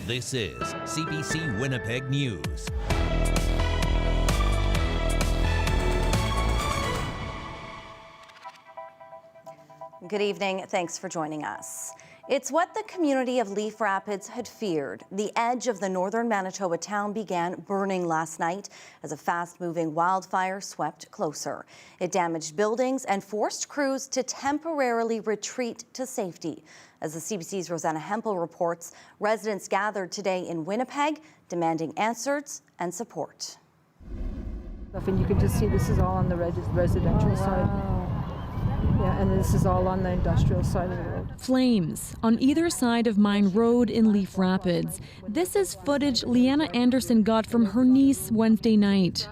This is CBC Winnipeg News. Good evening. Thanks for joining us. It's what the community of Leaf Rapids had feared. The edge of the northern Manitoba town began burning last night as a fast-moving wildfire swept closer. It damaged buildings and forced crews to temporarily retreat to safety. As the CBC's Rosanna Hempel reports, residents gathered today in Winnipeg demanding answers and support. And you can just see this is all on the residential side. Yeah, and this is all on the industrial side of the road. Flames on either side of Mine Road in Leaf Rapids. This is footage Leanna Anderson got from her niece Wednesday night.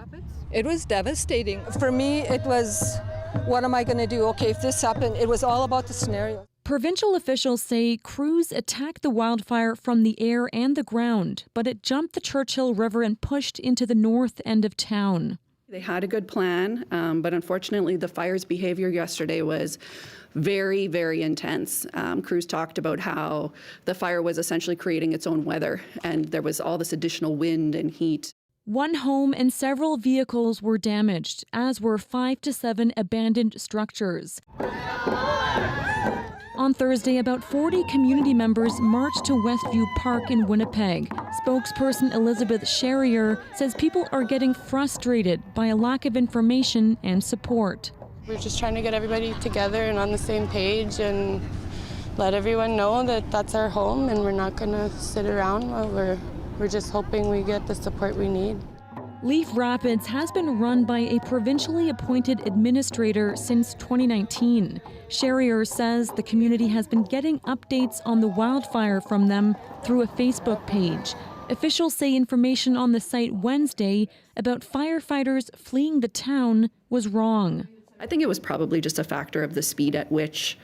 It was devastating. For me, it was, what am I going to do? Okay, if this happened, it was all about the scenario. Provincial officials say crews attacked the wildfire from the air and the ground, but it jumped the Churchill River and pushed into the north end of town. They had a good plan, but unfortunately the fire's behavior yesterday was very, very intense. Crews talked about how the fire was essentially creating its own weather, and there was all this additional wind and heat. One home and several vehicles were damaged, as were 5 to 7 abandoned structures. On Thursday, about 40 community members marched to Westview Park in Winnipeg. Spokesperson Elizabeth Sherrier says people are getting frustrated by a lack of information and support. We're just trying to get everybody together and on the same page and let everyone know that that's our home and we're not going to sit around while we're just hoping we get the support we need. Leaf Rapids has been run by a provincially appointed administrator since 2019. Sherrier says the community has been getting updates on the wildfire from them through a Facebook page. Officials say information on the site Wednesday about firefighters fleeing the town was wrong. I think it was probably just a factor of the speed at which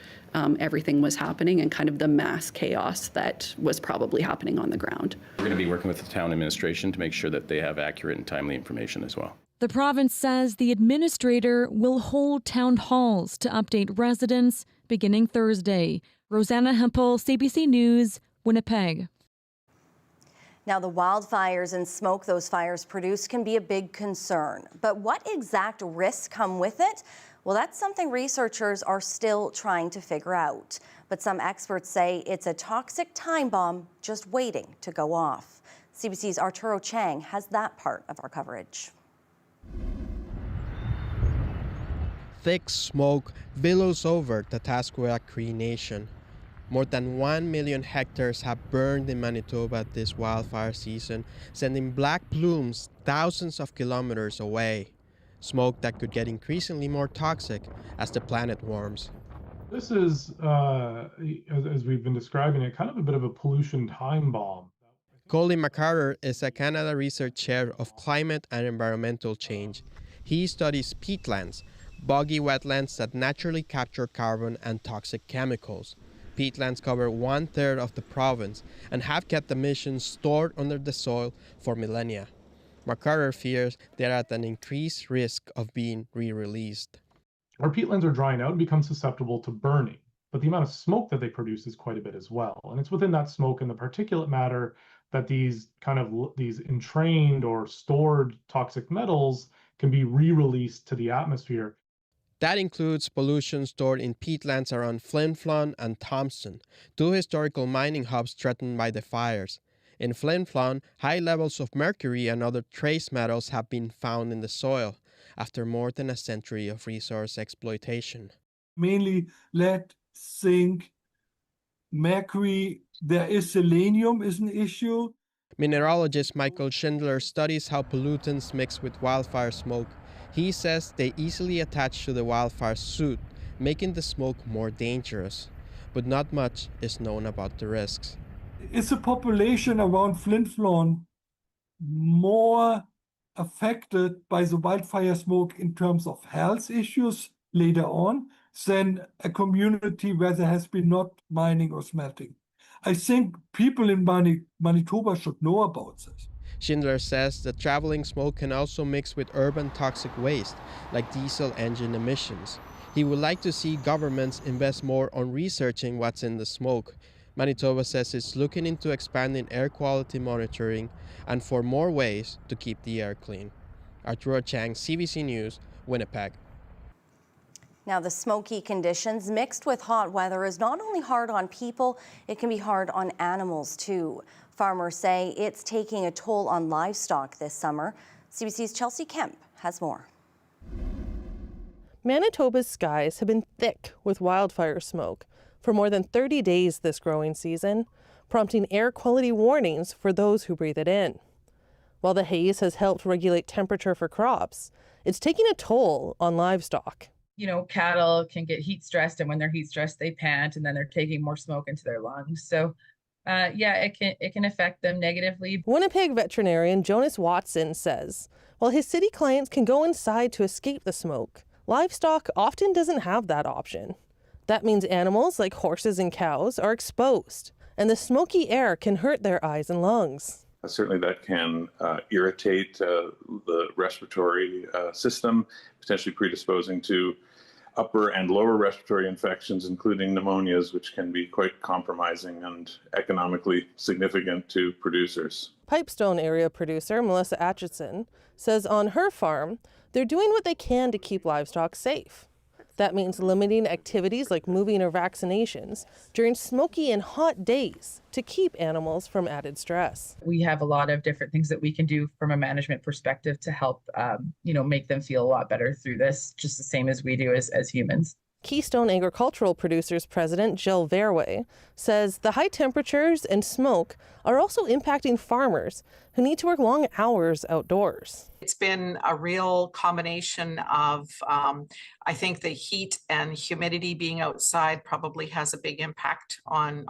everything was happening and kind of the mass chaos that was probably happening on the ground. We're going to be working with the town administration to make sure that they have accurate and timely information as well. The province says the administrator will hold town halls to update residents beginning Thursday. Rosanna Hempel, CBC News, Winnipeg. Now, the wildfires and smoke those fires produce can be a big concern. But what exact risks come with it? Well, that's something researchers are still trying to figure out. But some experts say it's a toxic time bomb just waiting to go off. CBC's Arturo Chang has that part of our coverage. Thick smoke billows over the Tasqueya Cree Nation. More than 1 million hectares have burned in Manitoba this wildfire season, sending black plumes thousands of kilometers away. Smoke that could get increasingly more toxic as the planet warms. This is, as we've been describing it, kind of a bit of a pollution time bomb. Colin McCarter is a Canada Research Chair of Climate and Environmental Change. He studies peatlands, boggy wetlands that naturally capture carbon and toxic chemicals. Peatlands cover 1/3 of the province and have kept emissions stored under the soil for millennia. McCarter fears they're at an increased risk of being re-released. Our peatlands are drying out and become susceptible to burning, but the amount of smoke that they produce is quite a bit as well. And it's within that smoke and the particulate matter that these entrained or stored toxic metals can be re-released to the atmosphere. That includes pollution stored in peatlands around Flin Flon and Thompson, two historical mining hubs threatened by the fires. In Flin Flon, high levels of mercury and other trace metals have been found in the soil after more than a century of resource exploitation. Mainly lead, zinc, mercury. There is selenium is an issue. Mineralogist Michael Schindler studies how pollutants mix with wildfire smoke. He says they easily attach to the wildfire soot, making the smoke more dangerous. But not much is known about the risks. Is the population around Flin Flon more affected by the wildfire smoke in terms of health issues later on than a community where there has been not mining or smelting? I think people in Manitoba should know about this. Schindler says that traveling smoke can also mix with urban toxic waste, like diesel engine emissions. He would like to see governments invest more on researching what's in the smoke, Manitoba says it's looking into expanding air quality monitoring and for more ways to keep the air clean. Arturo Chang, CBC News, Winnipeg. Now, the smoky conditions mixed with hot weather is not only hard on people, it can be hard on animals too. Farmers say it's taking a toll on livestock this summer. CBC's Chelsea Kemp has more. Manitoba's skies have been thick with wildfire smoke for more than 30 days this growing season, prompting air quality warnings for those who breathe it in. While the haze has helped regulate temperature for crops, it's taking a toll on livestock. You know, cattle can get heat stressed, and when they're heat stressed, they pant, and then they're taking more smoke into their lungs. So, it can affect them negatively. Winnipeg veterinarian Jonas Watson says, while his city clients can go inside to escape the smoke, livestock often doesn't have that option. That means animals like horses and cows are exposed, and the smoky air can hurt their eyes and lungs. Certainly that can irritate the respiratory system, potentially predisposing to upper and lower respiratory infections, including pneumonias, which can be quite compromising and economically significant to producers. Pipestone area producer Melissa Atchison says on her farm, they're doing what they can to keep livestock safe. That means limiting activities like moving or vaccinations during smoky and hot days to keep animals from added stress. We have a lot of different things that we can do from a management perspective to help, make them feel a lot better through this, just the same as we do as humans. Keystone Agricultural Producers President Jill Verwey says the high temperatures and smoke are also impacting farmers who need to work long hours outdoors. It's been a real combination of, I think the heat and humidity being outside probably has a big impact on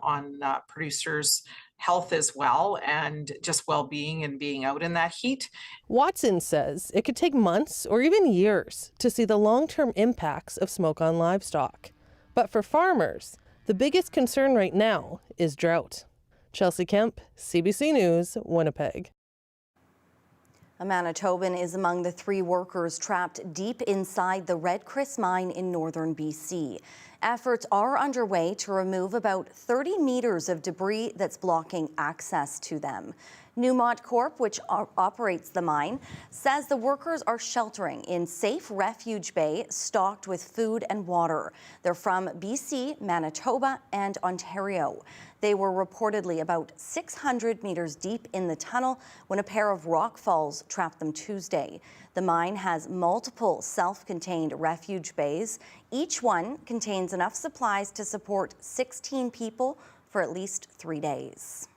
producers' health as well, and just well-being and being out in that heat. Watson says it could take months or even years to see the long-term impacts of smoke on livestock. But for farmers, the biggest concern right now is drought. Chelsea Kemp, CBC News, Winnipeg. A Manitoban is among the 3 workers trapped deep inside the Red Chris mine in northern BC. Efforts are underway to remove about 30 meters of debris that's blocking access to them. Newmont Corp, which operates the mine, says the workers are sheltering in safe refuge bay stocked with food and water. They're from BC, Manitoba, and Ontario. They were reportedly about 600 meters deep in the tunnel when a pair of rock falls trapped them Tuesday. The mine has multiple self-contained refuge bays. Each one contains enough supplies to support 16 people for at least 3 days.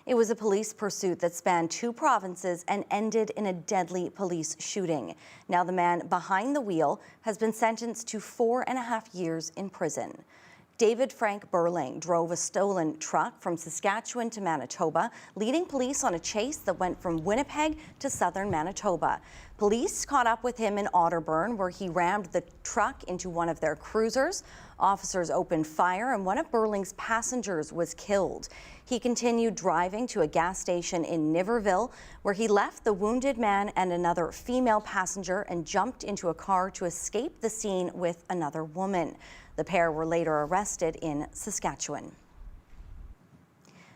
It was a police pursuit that spanned 2 provinces and ended in a deadly police shooting. Now the man behind the wheel has been sentenced to 4.5 years in prison. David Frank Burling drove a stolen truck from Saskatchewan to Manitoba, leading police on a chase that went from Winnipeg to southern Manitoba. Police caught up with him in Otterburn, where he rammed the truck into one of their cruisers. Officers opened fire, and one of Burling's passengers was killed. He continued driving to a gas station in Niverville, where he left the wounded man and another female passenger and jumped into a car to escape the scene with another woman. The pair were later arrested in Saskatchewan.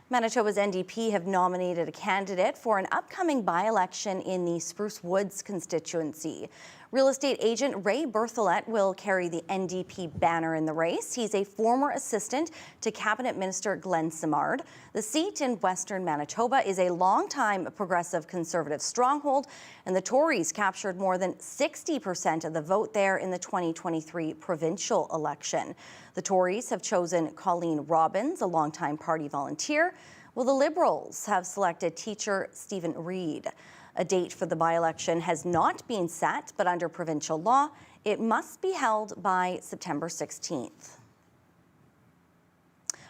Manitoba's NDP have nominated a candidate for an upcoming by-election in the Spruce Woods constituency. Real estate agent Ray Berthollet will carry the NDP banner in the race. He's a former assistant to Cabinet Minister Glenn Simard. The seat in Western Manitoba is a longtime progressive conservative stronghold, and the Tories captured more than 60% of the vote there in the 2023 provincial election. The Tories have chosen Colleen Robbins, a longtime party volunteer, while the Liberals have selected teacher Stephen Reed. A date for the by-election has not been set, but under provincial law, it must be held by September 16th.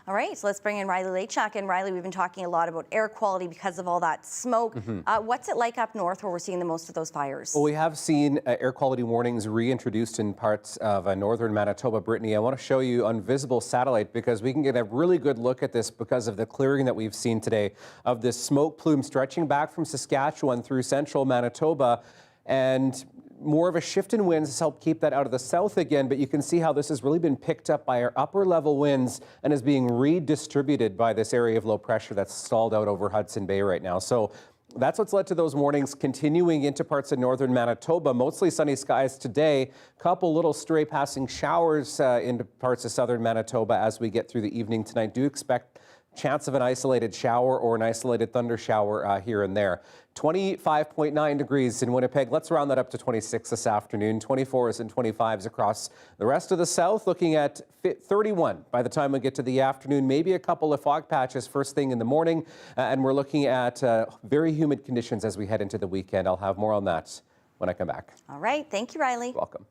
All right, so let's bring in Riley Lachak. And Riley, we've been talking a lot about air quality because of all that smoke. What's it like up north where we're seeing the most of those fires? Well, we have seen air quality warnings reintroduced in parts of northern Manitoba. Brittany, I want to show you on visible satellite because we can get a really good look at this because of the clearing that we've seen today of this smoke plume stretching back from Saskatchewan through central Manitoba. And more of a shift in winds has helped keep that out of the south again, but you can see how this has really been picked up by our upper level winds and is being redistributed by this area of low pressure that's stalled out over Hudson Bay right now. So that's what's led to those mornings continuing into parts of northern Manitoba. Mostly sunny skies today. Couple little stray passing showers into parts of southern Manitoba as we get through the evening tonight. Do expect chance of an isolated shower or an isolated thunder shower here and there. 25.9 degrees in Winnipeg. Let's round that up to 26 this afternoon. 24s and 25s across the rest of the south. Looking at 31 by the time we get to the afternoon. Maybe a couple of fog patches first thing in the morning. And we're looking at very humid conditions as we head into the weekend. I'll have more on that when I come back. All right. Thank you, Riley. Welcome.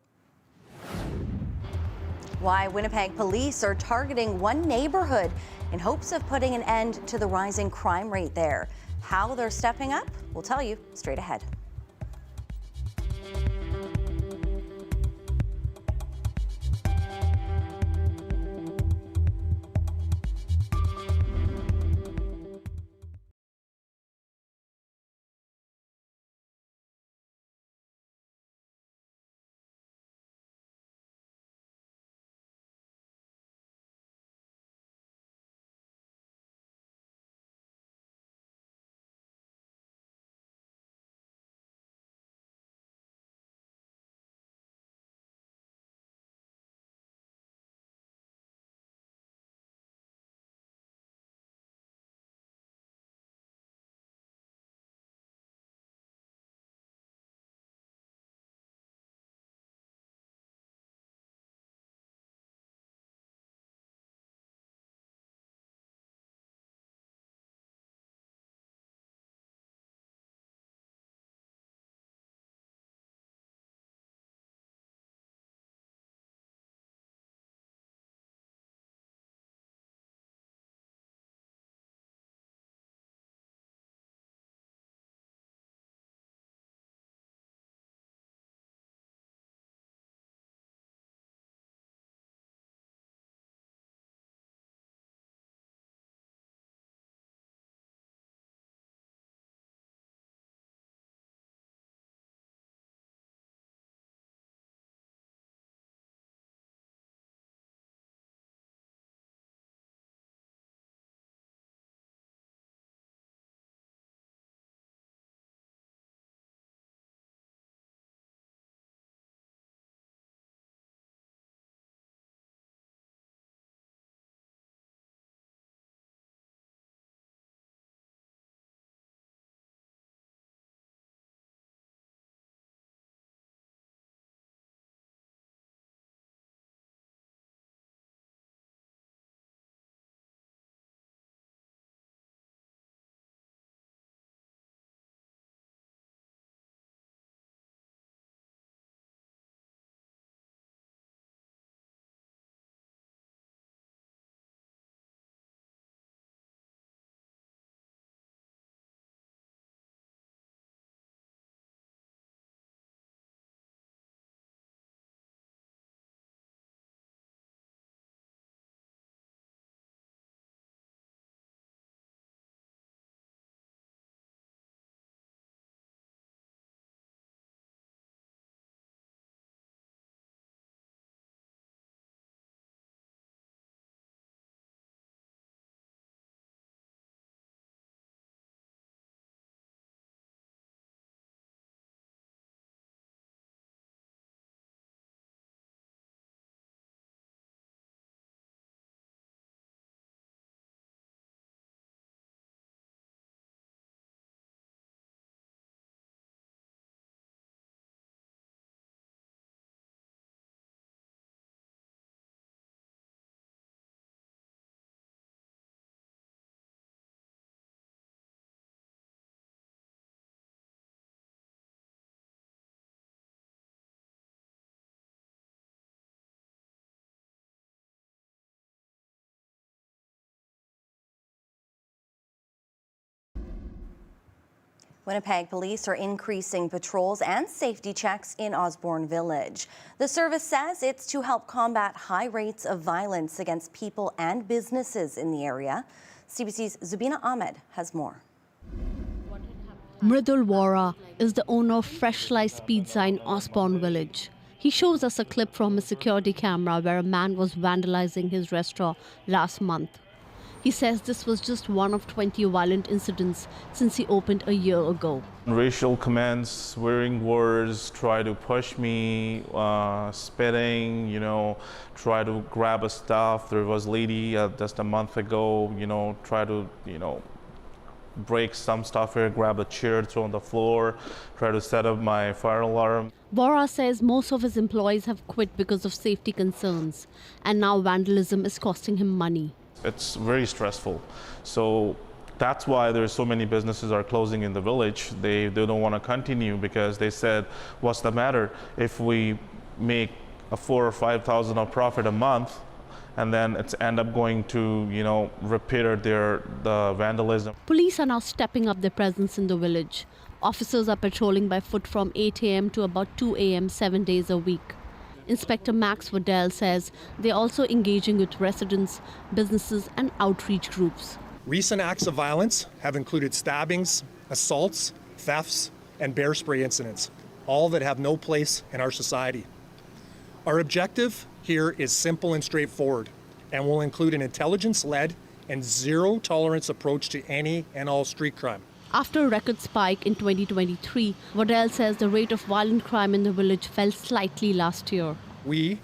Why Winnipeg police are targeting one neighborhood in hopes of putting an end to the rising crime rate there. How they're stepping up, we'll tell you straight ahead. Winnipeg police are increasing patrols and safety checks in Osborne Village. The service says it's to help combat high rates of violence against people and businesses in the area. CBC's Zubina Ahmed has more. Mridul Vora is the owner of Fresh Slice Pizza in Osborne Village. He shows us a clip from a security camera where a man was vandalizing his restaurant last month. He says this was just one of 20 violent incidents since he opened a year ago. Racial comments, swearing words, try to push me, spitting, try to grab a stuff. There was a lady just a month ago, try to, break some stuff here, grab a chair, throw on the floor, try to set up my fire alarm. Vora says most of his employees have quit because of safety concerns, and now vandalism is costing him money. It's very stressful. So that's why there's so many businesses are closing in the village. They don't want to continue because they said, what's the matter if we make a $4,000 or $5,000 of profit a month, and then it's end up going to, repair the vandalism. Police are now stepping up their presence in the village. Officers are patrolling by foot from 8 a.m. to about 2 a.m. 7 days a week. Inspector Max Waddell says they're also engaging with residents, businesses, and outreach groups. Recent acts of violence have included stabbings, assaults, thefts, and bear spray incidents, all that have no place in our society. Our objective here is simple and straightforward, and will include an intelligence-led and zero-tolerance approach to any and all street crime. After a record spike in 2023, Waddell says the rate of violent crime in the village fell slightly last year. We,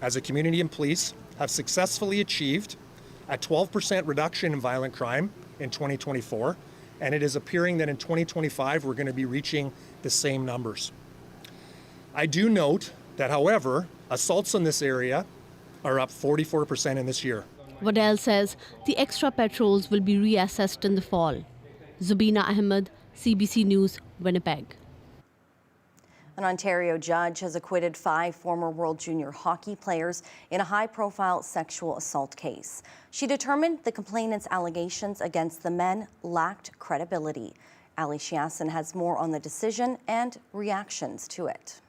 as a community and police, have successfully achieved a 12% reduction in violent crime in 2024, and it is appearing that in 2025 we're going to be reaching the same numbers. I do note that, however, assaults in this area are up 44% in this year. Waddell says the extra patrols will be reassessed in the fall. Zubina Ahmed, CBC News, Winnipeg. An Ontario judge has acquitted 5 former World Junior hockey players in a high-profile sexual assault case. She determined the complainants' allegations against the men lacked credibility. Ali Shiasin has more on the decision and reactions to it.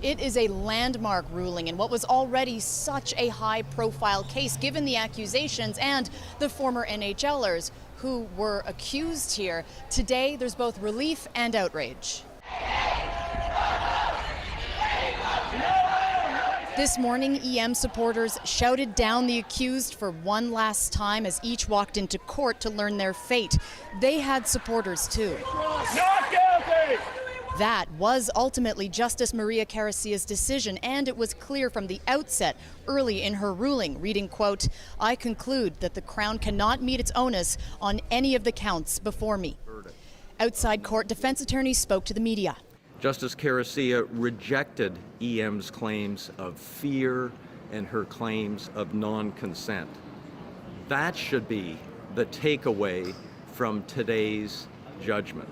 It is a landmark ruling in what was already such a high-profile case, given the accusations and the former NHLers who were accused here. Today, there's both relief and outrage. This morning, EM supporters shouted down the accused for one last time as each walked into court to learn their fate. They had supporters too. Not guilty! That was ultimately Justice Maria Caricia's decision, and it was clear from the outset, early in her ruling, reading, quote, "I conclude that the Crown cannot meet its onus on any of the counts before me." Outside court, defense attorneys spoke to the media. Justice Caricia rejected EM's claims of fear and her claims of non-consent. That should be the takeaway from today's judgment.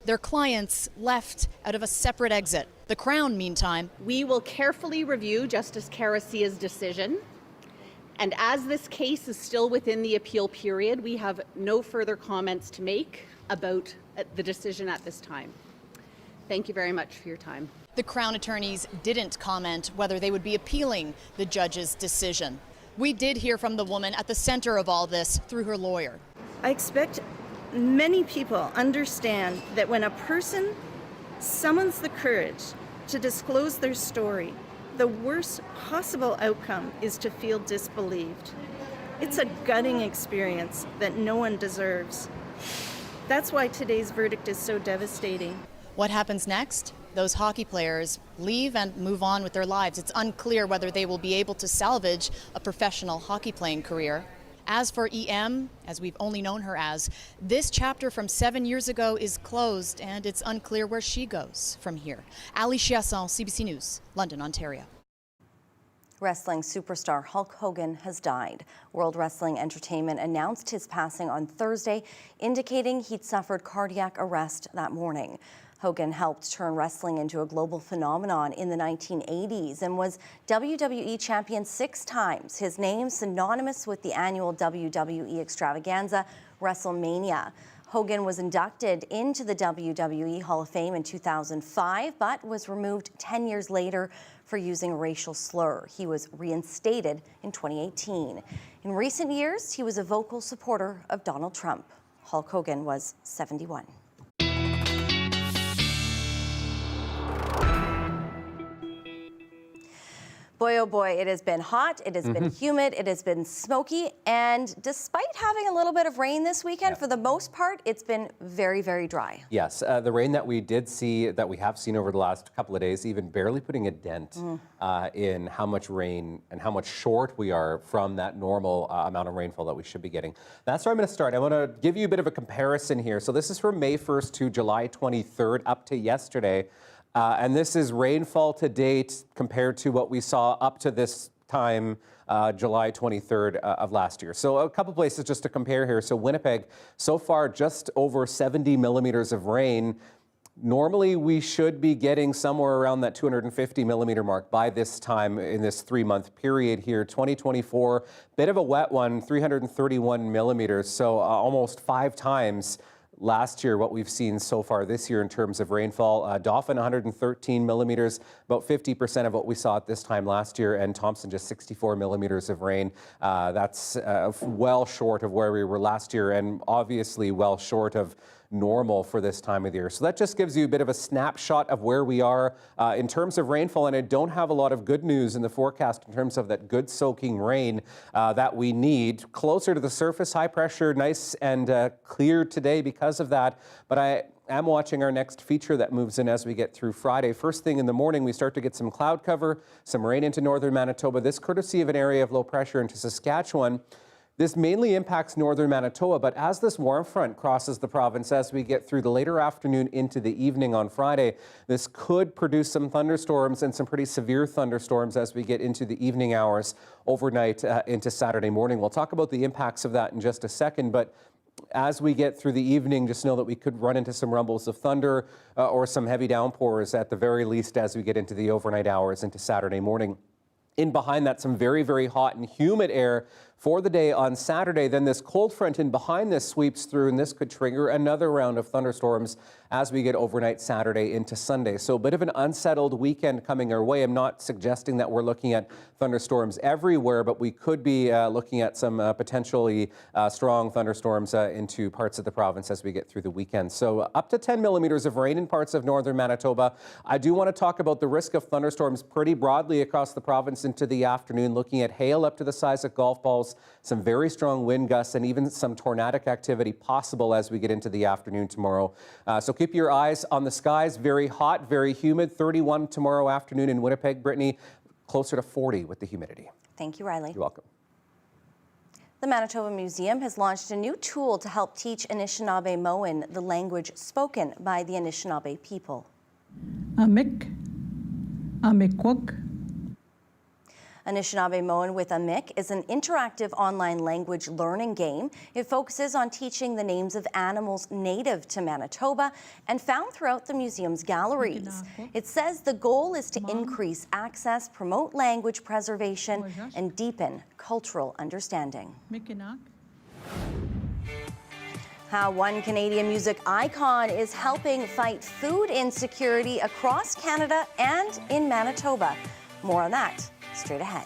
Their clients left out of a separate exit. The Crown, meantime, we will carefully review Justice Caricia's decision. And as this case is still within the appeal period, we have no further comments to make about the decision at this time. Thank you very much for your time. The Crown attorneys didn't comment whether they would be appealing the judge's decision. We did hear from the woman at the center of all this through her lawyer. I expect many people understand that when a person summons the courage to disclose their story, the worst possible outcome is to feel disbelieved. It's a gutting experience that no one deserves. That's why today's verdict is so devastating. What happens next? Those hockey players leave and move on with their lives. It's unclear whether they will be able to salvage a professional hockey playing career. As for EM, as we've only known her as, this chapter from 7 years ago is closed, and it's unclear where she goes from here. Ali Chiasson, CBC News, London, Ontario. Wrestling superstar Hulk Hogan has died. World Wrestling Entertainment announced his passing on Thursday, indicating he'd suffered cardiac arrest that morning. Hogan helped turn wrestling into a global phenomenon in the 1980s and was WWE champion 6 times. His name synonymous with the annual WWE extravaganza, WrestleMania. Hogan was inducted into the WWE Hall of Fame in 2005, but was removed 10 years later for using a racial slur. He was reinstated in 2018. In recent years, he was a vocal supporter of Donald Trump. Hulk Hogan was 71. Boy, oh boy, it has been hot, it has been humid, it has been smoky, and despite having a little bit of rain this weekend, for the most part, it's been very, very dry. Yes, the rain that we have seen over the last couple of days, even barely putting a dent in how much rain and how much short we are from that normal amount of rainfall that we should be getting. That's where I'm going to start. I want to give you a bit of a comparison here. So this is from May 1st to July 23rd up to yesterday. And this is rainfall to date compared to what we saw up to this time, July 23rd of last year. So a couple places just to compare here. So Winnipeg, so far just over 70 millimeters of rain. Normally we should be getting somewhere around that 250 millimeter mark by this time in this 3-month period here. 2024, bit of a wet one, 331 millimeters. So almost 5 times last year what we've seen so far this year in terms of rainfall. Dauphin 113 millimeters, about 50% of what we saw at this time last year, and Thompson just 64 millimeters of rain. That's well short of where we were last year, and obviously well short of normal for this time of the year. So that just gives you a bit of a snapshot of where we are in terms of rainfall, and I don't have a lot of good news in the forecast in terms of that good soaking rain that we need. Closer to the surface, high pressure, nice and clear today because of that, but I am watching our next feature that moves in as we get through Friday. First thing in the morning, we start to get some cloud cover, some rain into northern Manitoba, this courtesy of an area of low pressure into Saskatchewan. This mainly impacts northern Manitoba, but as this warm front crosses the province as we get through the later afternoon into the evening on Friday, this could produce some thunderstorms and some pretty severe thunderstorms as we get into the evening hours overnight into Saturday morning. We'll talk about the impacts of that in just a second, but as we get through the evening, just know that we could run into some rumbles of thunder or some heavy downpours at the very least as we get into the overnight hours into Saturday morning. In behind that, some very, very hot and humid air for the day on Saturday. Then this cold front in behind this sweeps through, and this could trigger another round of thunderstorms as we get overnight Saturday into Sunday. So a bit of an unsettled weekend coming our way. I'm not suggesting that we're looking at thunderstorms everywhere, but we could be looking at some potentially strong thunderstorms into parts of the province as we get through the weekend. So up to 10 millimeters of rain in parts of northern Manitoba. I do want to talk about the risk of thunderstorms pretty broadly across the province into the afternoon, looking at hail up to the size of golf balls, some very strong wind gusts, and even some tornadic activity possible as we get into the afternoon tomorrow. So keep your eyes on the skies. Very hot, very humid. 31 tomorrow afternoon in Winnipeg. Brittany, closer to 40 with the humidity. Thank you, Riley. You're welcome. The Manitoba Museum has launched a new tool to help teach Anishinaabe-Moan, the language spoken by the Anishinaabe people. Amik, Amikwak. Anishinaabe-Moan with Amik is an interactive online language learning game. It focuses on teaching the names of animals native to Manitoba and found throughout the museum's galleries. It says the goal is to increase access, promote language preservation, and deepen cultural understanding. How one Canadian music icon is helping fight food insecurity across Canada and in Manitoba. More on that straight ahead.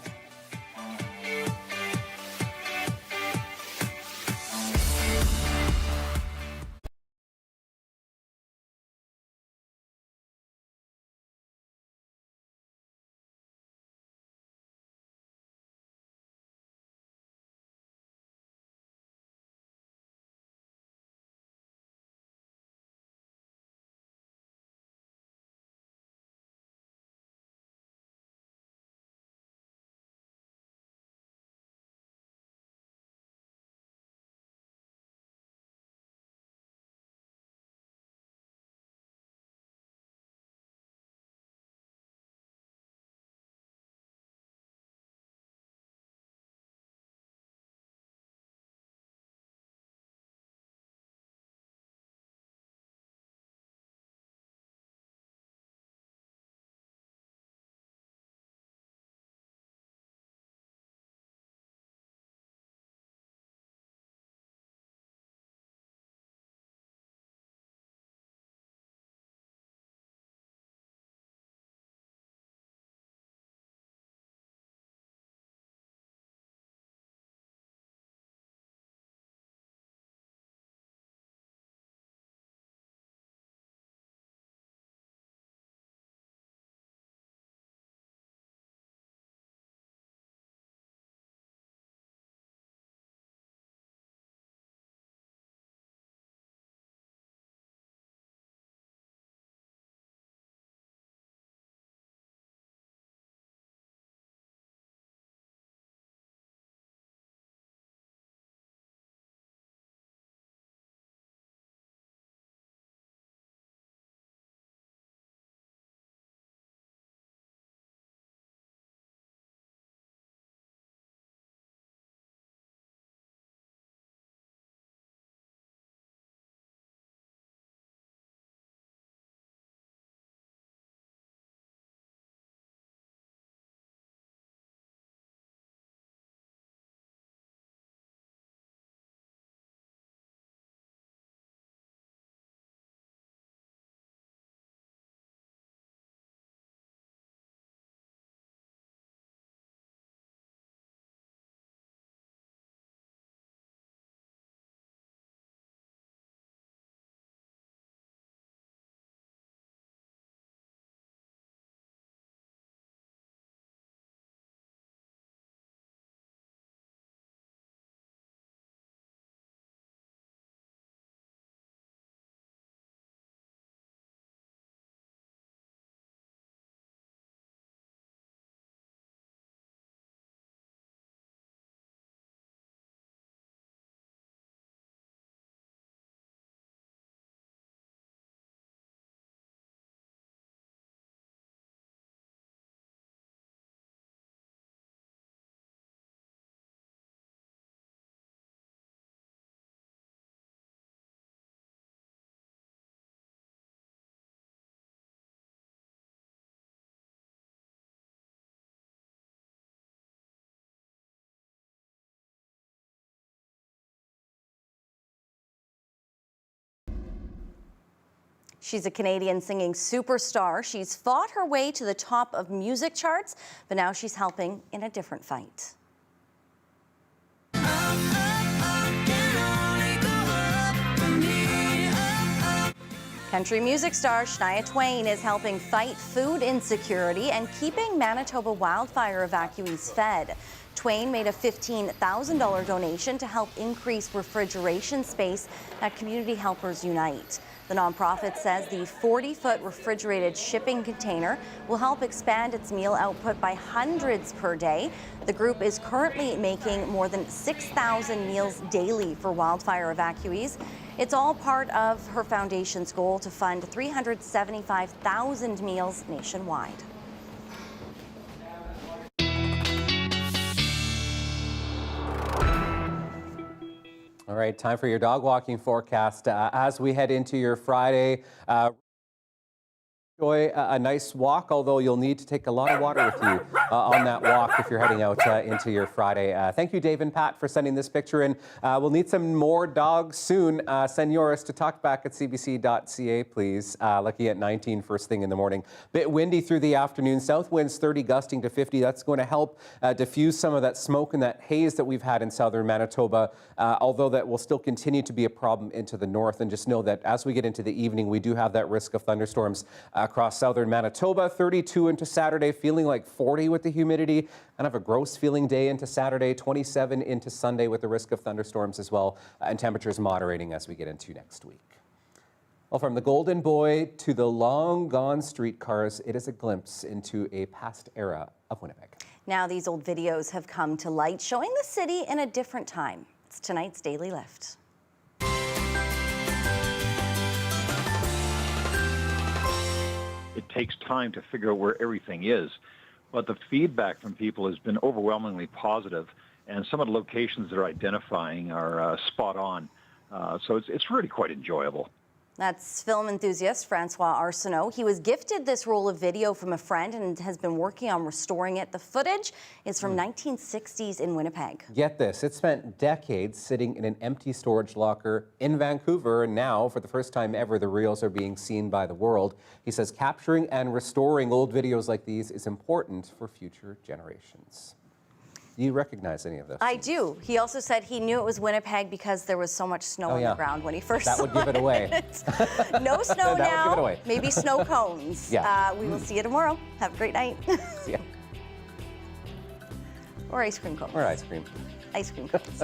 She's a Canadian singing superstar. She's fought her way to the top of music charts, but now she's helping in a different fight. Country music star Shania Twain is helping fight food insecurity and keeping Manitoba wildfire evacuees fed. Twain made a $15,000 donation to help increase refrigeration space at Community Helpers Unite. The nonprofit says the 40-foot refrigerated shipping container will help expand its meal output by hundreds per day. The group is currently making more than 6,000 meals daily for wildfire evacuees. It's all part of her foundation's goal to fund 375,000 meals nationwide. All right, time for your dog walking forecast. As we head into your Friday, enjoy a nice walk, although you'll need to take a lot of water with you on that walk if you're heading out into your Friday. Thank you, Dave and Pat, for sending this picture in. We'll need some more dogs soon. Send yours to talkback@cbc.ca, please. Looking at 19 first thing in the morning. Bit windy through the afternoon. South winds 30 gusting to 50. That's going to help diffuse some of that smoke and that haze that we've had in southern Manitoba, although that will still continue to be a problem into the north. And just know that as we get into the evening, we do have that risk of thunderstorms across southern Manitoba. 32 into Saturday, feeling like 40 with the humidity. Kind of a gross feeling day into Saturday, 27 into Sunday with the risk of thunderstorms as well, and temperatures moderating as we get into next week. Well, from the Golden Boy to the long gone streetcars, it is a glimpse into a past era of Winnipeg. Now these old videos have come to light, showing the city in a different time. It's tonight's Daily Lift. It takes time to figure out where everything is, but the feedback from people has been overwhelmingly positive, and some of the locations they're identifying are spot on. So it's really quite enjoyable. That's film enthusiast Francois Arsenault. He was gifted this roll of video from a friend and has been working on restoring it. The footage is from 1960s in Winnipeg. Get this, it spent decades sitting in an empty storage locker in Vancouver, and now, for the first time ever, the reels are being seen by the world. He says capturing and restoring old videos like these is important for future generations. Do you recognize any of this? I do. He also said he knew it was Winnipeg because there was so much snow on the ground when he first That would give it away. No snow That now. would give it away. Maybe snow cones. Yeah. We will see you tomorrow. Have a great night. See ya. Or ice cream cones. Or ice cream. Ice cream cones.